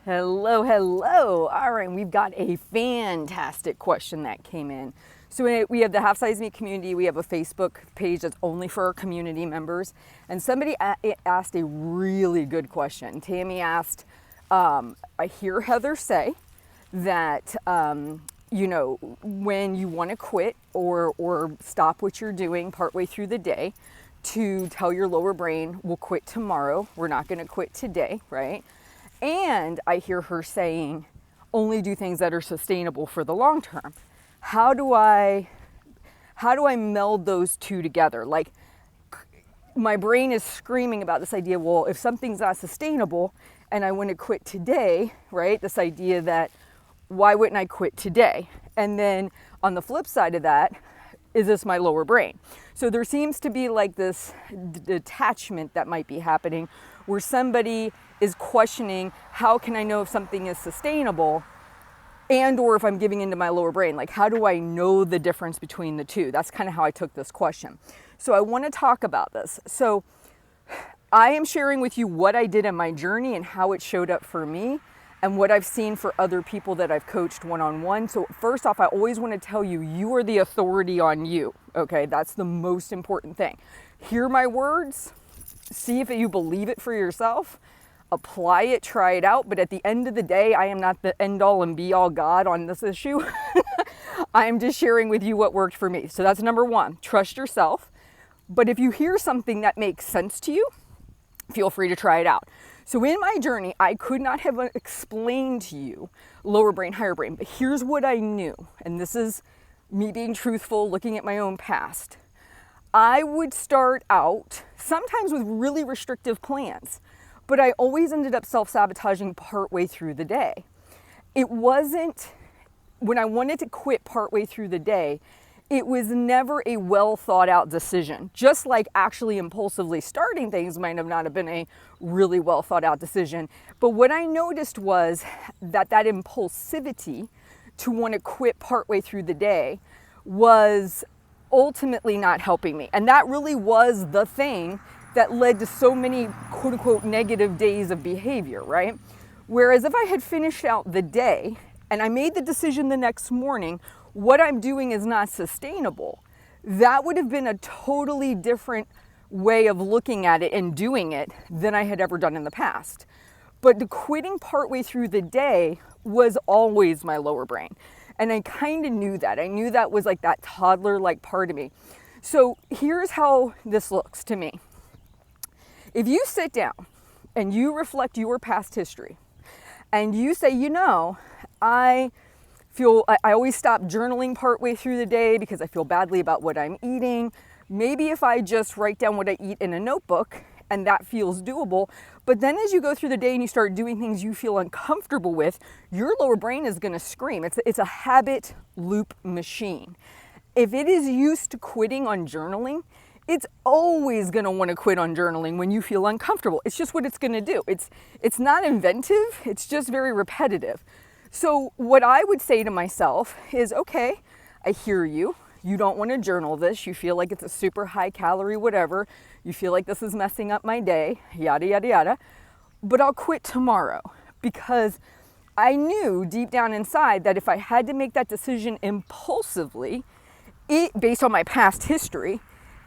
Hello, hello. All right, we've got a fantastic question that came in. So we have the Half Size Me community. We have a Facebook page that's only for our community members. And somebody asked a really good question. Tammy asked, I hear Heather say that, when you want to quit or stop what you're doing partway through the day, to tell your lower brain, we'll quit tomorrow. We're not going to quit today, right? And I hear her saying, only do things that are sustainable for the long term. How do I meld those two together? Like, my brain is screaming about this idea, well, if something's not sustainable and I want to quit today, right? This idea that, why wouldn't I quit today? And then on the flip side of that, is this my lower brain? So there seems to be like this detachment that might be happening where somebody is questioning, how can I know if something is sustainable, and or if I'm giving into my lower brain? Like, how do I know the difference between the two? That's kind of how I took this question. So I want to talk about this. So I am sharing with you what I did in my journey and how it showed up for me and what I've seen for other people that I've coached one-on-one. So first off, I always want to tell you, you are the authority on you, okay? That's the most important thing. Hear my words, see if you believe it for yourself, apply it, try it out. But at the end of the day, I am not the end all and be all God on this issue. I am just sharing with you what worked for me. So that's number one, trust yourself. But if you hear something that makes sense to you, feel free to try it out. So in my journey, I could not have explained to you lower brain, higher brain, but here's what I knew. And this is me being truthful, looking at my own past. I would start out sometimes with really restrictive plans, but I always ended up self-sabotaging partway through the day. It wasn't, when I wanted to quit partway through the day, it was never a well thought out decision. Just like actually impulsively starting things might have not have been a really well thought out decision. But what I noticed was that impulsivity to want to quit partway through the day was ultimately not helping me. And that really was the thing that led to so many quote unquote negative days of behavior, right? Whereas if I had finished out the day and I made the decision the next morning, what I'm doing is not sustainable, that would have been a totally different way of looking at it and doing it than I had ever done in the past. But the quitting partway through the day was always my lower brain. And I kind of knew that. I knew that was like that toddler-like part of me. So here's how this looks to me. If you sit down and you reflect your past history and you say, I always stop journaling partway through the day because I feel badly about what I'm eating. Maybe if I just write down what I eat in a notebook and that feels doable, but then as you go through the day and you start doing things you feel uncomfortable with, your lower brain is going to scream. It's a habit loop machine. If it is used to quitting on journaling, it's always going to want to quit on journaling when you feel uncomfortable. It's just what it's going to do. It's not inventive. It's just very repetitive. So what I would say to myself is, okay, I hear you. You don't want to journal this. You feel like it's a super high calorie, whatever. You feel like this is messing up my day, yada, yada, yada. But I'll quit tomorrow because I knew deep down inside that if I had to make that decision impulsively, based on my past history,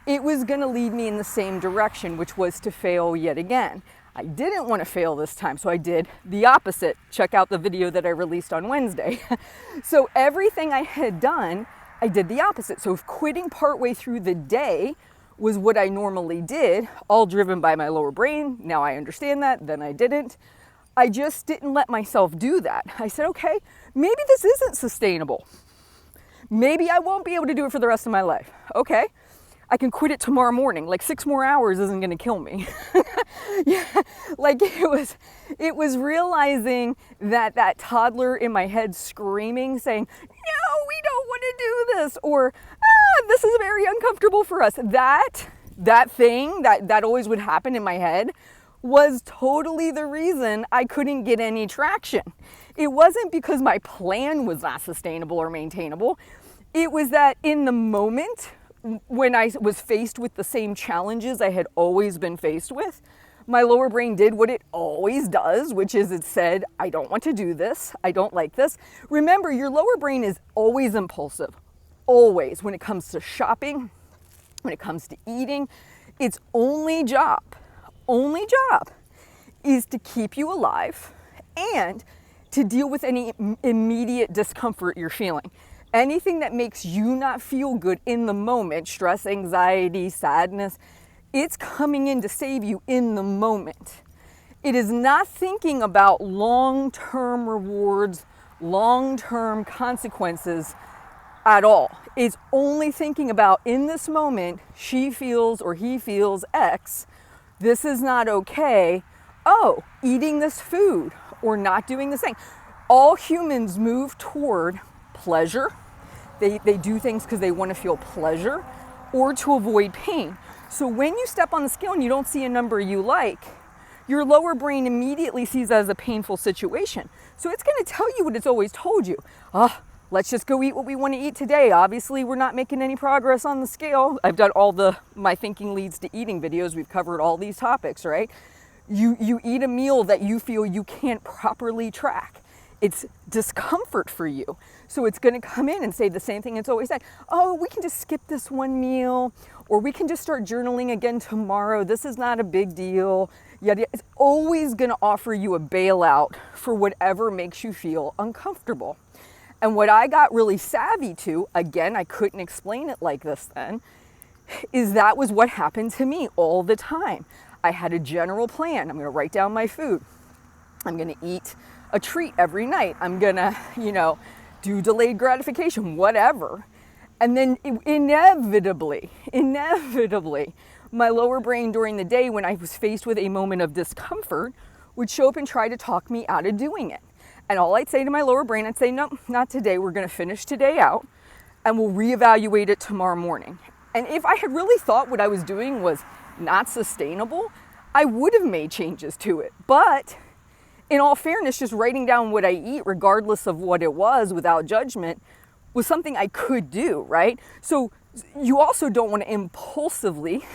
it was going to lead me in the same direction, which was to fail yet again. I didn't want to fail this time, so I did the opposite. Check out the video that I released on Wednesday. So everything I had done, I did the opposite. So if quitting partway through the day was what I normally did, all driven by my lower brain, now I understand that, then I didn't. I just didn't let myself do that. I said, okay, maybe this isn't sustainable. Maybe I won't be able to do it for the rest of my life. Okay. I can quit it tomorrow morning. Like 6 more hours isn't going to kill me. Yeah, like it was realizing that toddler in my head screaming, saying, no, we don't want to do this, or this is very uncomfortable for us. That thing that always would happen in my head was totally the reason I couldn't get any traction. It wasn't because my plan was not sustainable or maintainable. It was that in the moment, when I was faced with the same challenges I had always been faced with, My lower brain did what it always does, which is it said, I don't want to do this. I don't like this. Remember, your lower brain is always impulsive. Always. When it comes to shopping, when it comes to eating, its only job is to keep you alive and to deal with any immediate discomfort you're feeling. Anything that makes you not feel good in the moment, stress, anxiety, sadness, it's coming in to save you in the moment. It is not thinking about long-term rewards, long-term consequences at all. It's only thinking about in this moment, she feels or he feels X. This is not okay. Oh, eating this food or not doing this thing. All humans move toward pleasure. They do things because they want to feel pleasure or to avoid pain. So when you step on the scale and you don't see a number you like, your lower brain immediately sees that as a painful situation. So it's going to tell you what it's always told you. Let's just go eat what we want to eat today. Obviously, we're not making any progress on the scale. I've done all the My Thinking Leads to Eating videos. We've covered all these topics, right? You eat a meal that you feel you can't properly track. It's discomfort for you. So it's going to come in and say the same thing it's always said. Oh, we can just skip this one meal, or we can just start journaling again tomorrow. This is not a big deal. Yet it's always going to offer you a bailout for whatever makes you feel uncomfortable. And what I got really savvy to, again, I couldn't explain it like this then, is that was what happened to me all the time. I had a general plan. I'm going to write down my food. I'm going to eat a treat every night. I'm going to, do delayed gratification, whatever. And then inevitably, my lower brain during the day when I was faced with a moment of discomfort would show up and try to talk me out of doing it. And all I'd say to my lower brain, I'd say, no, not today. We're going to finish today out and we'll reevaluate it tomorrow morning. And if I had really thought what I was doing was not sustainable, I would have made changes to it. But in all fairness, just writing down what I eat, regardless of what it was, without judgment, was something I could do, right? So you also don't want to impulsively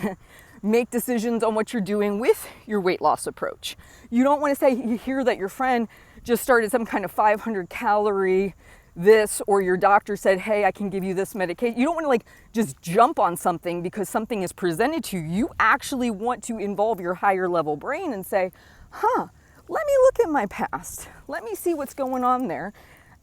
make decisions on what you're doing with your weight loss approach. You don't want to say, you hear that your friend just started some kind of 500 calorie this, or your doctor said, hey, I can give you this medication. You don't want to just jump on something because something is presented to you. You actually want to involve your higher level brain and say, let me look at my past. Let me see what's going on there.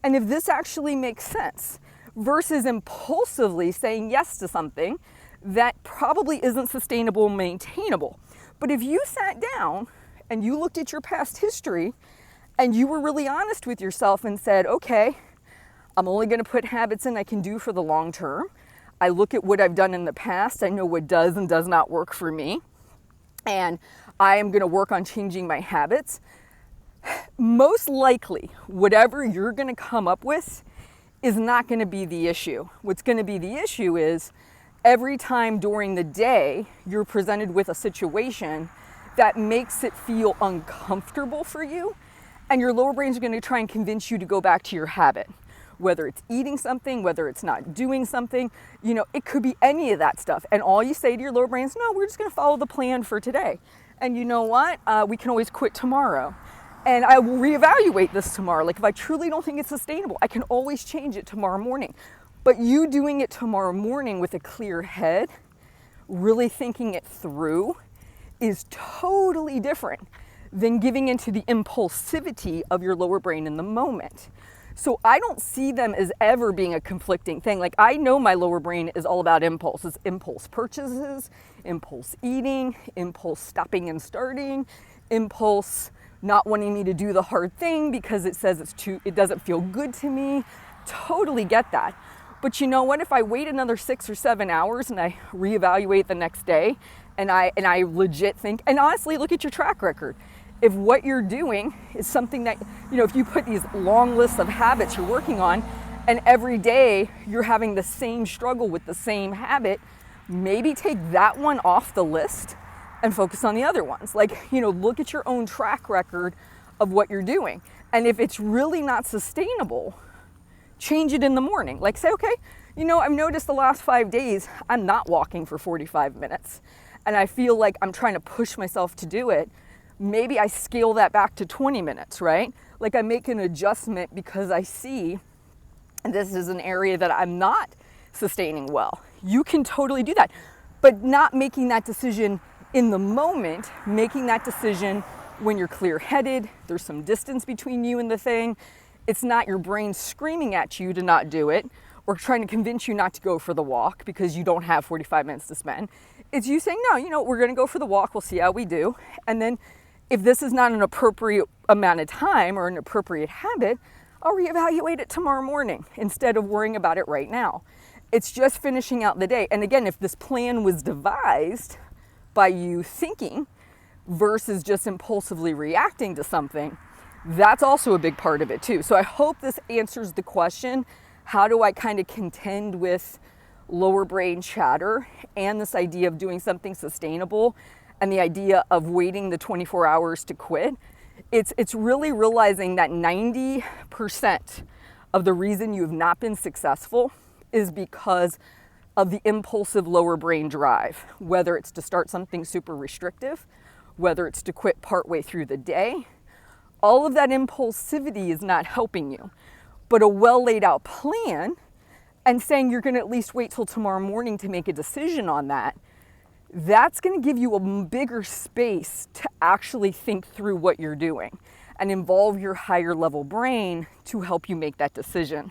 And if this actually makes sense, versus impulsively saying yes to something that probably isn't sustainable and maintainable. But if you sat down and you looked at your past history and you were really honest with yourself and said, okay, I'm only going to put habits in I can do for the long term. I look at what I've done in the past. I know what does and does not work for me. And I am going to work on changing my habits. Most likely, whatever you're going to come up with is not going to be the issue. What's going to be the issue is every time during the day you're presented with a situation that makes it feel uncomfortable for you, and your lower brain's going to try and convince you to go back to your habit. Whether it's eating something, whether it's not doing something, it could be any of that stuff. And all you say to your lower brain is, no, we're just going to follow the plan for today. And you know what? We can always quit tomorrow. And I will reevaluate this tomorrow. If I truly don't think it's sustainable, I can always change it tomorrow morning. But you doing it tomorrow morning with a clear head, really thinking it through, is totally different than giving into the impulsivity of your lower brain in the moment. So I don't see them as ever being a conflicting thing. I know my lower brain is all about impulse. It's impulse purchases, impulse eating, impulse stopping and starting, impulse not wanting me to do the hard thing because it says it doesn't feel good to me. Totally get that. But you know what? If I wait another 6 or 7 hours and I reevaluate the next day and I legit think, and honestly, look at your track record. If what you're doing is something that, if you put these long lists of habits you're working on and every day you're having the same struggle with the same habit, maybe take that one off the list and focus on the other ones. Look at your own track record of what you're doing. And if it's really not sustainable, change it in the morning. Say, okay, I've noticed the last 5 days, I'm not walking for 45 minutes. and I feel like I'm trying to push myself to do it, maybe I scale that back to 20 minutes, right? Like I make an adjustment because I see this is an area that I'm not sustaining well. You can totally do that, but not making that decision in the moment, making that decision when you're clear-headed, there's some distance between you and the thing. It's not your brain screaming at you to not do it or trying to convince you not to go for the walk because you don't have 45 minutes to spend. It's you saying, no, you know, we're going to go for the walk. We'll see how we do. And then if this is not an appropriate amount of time or an appropriate habit, I'll reevaluate it tomorrow morning instead of worrying about it right now. It's just finishing out the day. And again, if this plan was devised by you thinking versus just impulsively reacting to something, that's also a big part of it too. So I hope this answers the question, how do I kind of contend with lower brain chatter and this idea of doing something sustainable and the idea of waiting the 24 hours to quit? It's really realizing that 90% of the reason you have not been successful is because of the impulsive lower brain drive, whether it's to start something super restrictive, whether it's to quit partway through the day. All of that impulsivity is not helping you, but a well laid out plan and saying you're going to at least wait till tomorrow morning to make a decision on that, that's going to give you a bigger space to actually think through what you're doing and involve your higher level brain to help you make that decision.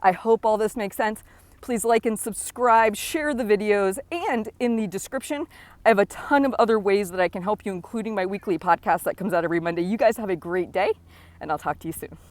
I hope all this makes sense. Please like and subscribe, share the videos, and in the description, I have a ton of other ways that I can help you, including my weekly podcast that comes out every Monday. You guys have a great day, and I'll talk to you soon.